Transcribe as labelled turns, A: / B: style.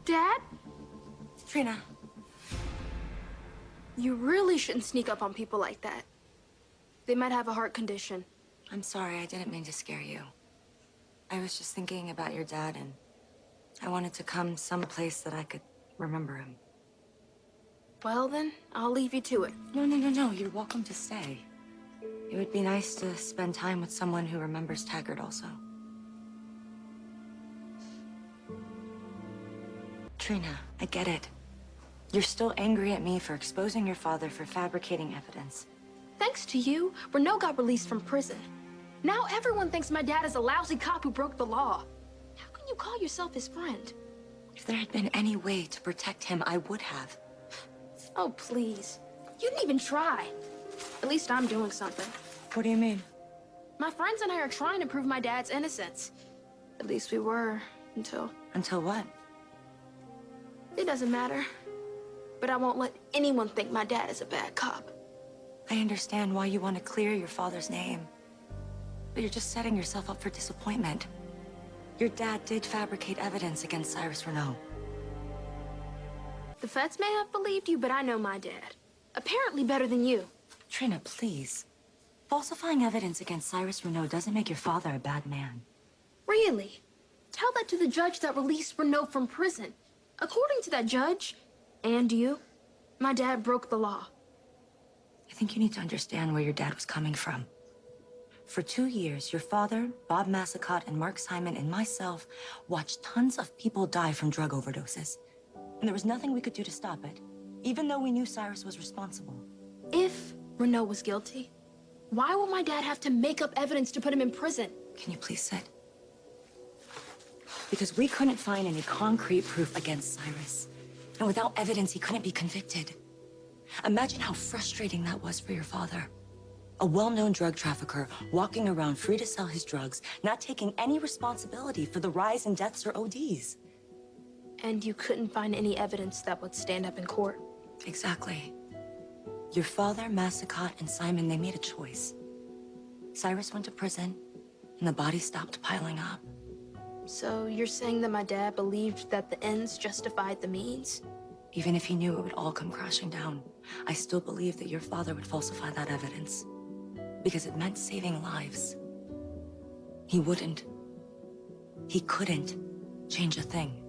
A: Dad?
B: Trina.
A: You really shouldn't sneak up on people like that. They might have a heart condition.
B: I'm sorry, I didn't mean to scare you. I was just thinking about your dad, and I wanted to come someplace that I could remember him.
A: Well then, I'll leave you to it.
B: No, you're welcome to stay. It would be nice to spend time with someone who remembers Taggart also. Trina, I get it. You're still angry at me for exposing your father for fabricating evidence.
A: Thanks to you, Renault got released from prison. Now everyone thinks my dad is a lousy cop who broke the law. How can you call yourself his friend?
B: If there had been any way to protect him, I would have.
A: Oh, please. You didn't even try. At least I'm doing something.
B: What do you mean?
A: My friends and I are trying to prove my dad's innocence. At least we were, until...
B: Until what?
A: It doesn't matter. But I won't let anyone think my dad is a bad cop.
B: I understand why you want to clear your father's name. But you're just setting yourself up for disappointment. Your dad did fabricate evidence against Cyrus Renault.
A: The feds may have believed you, but I know my dad. Apparently better than you.
B: Trina, please. Falsifying evidence against Cyrus Renault doesn't make your father a bad man.
A: Really? Tell that to the judge that released Renault from prison. According to that judge, and you, my dad broke the law.
B: I think you need to understand where your dad was coming from. For 2 years, your father, Bob Massicott, and Mark Simon, and myself watched tons of people die from drug overdoses. And there was nothing we could do to stop it, even though we knew Cyrus was responsible.
A: If Renault was guilty, why would my dad have to make up evidence to put him in prison?
B: Can you please sit? Because we couldn't find any concrete proof against Cyrus. And without evidence, he couldn't be convicted. Imagine how frustrating that was for your father. A well-known drug trafficker walking around free to sell his drugs, not taking any responsibility for the rise in deaths or ODs.
A: And you couldn't find any evidence that would stand up in court.
B: Exactly. Your father, Massicott, and Simon, they made a choice. Cyrus went to prison, and the bodies stopped piling up.
A: So you're saying that my dad believed that the ends justified the means?
B: Even if he knew it would all come crashing down, I still believe that your father would falsify that evidence. Because it meant saving lives. He wouldn't. He couldn't change a thing.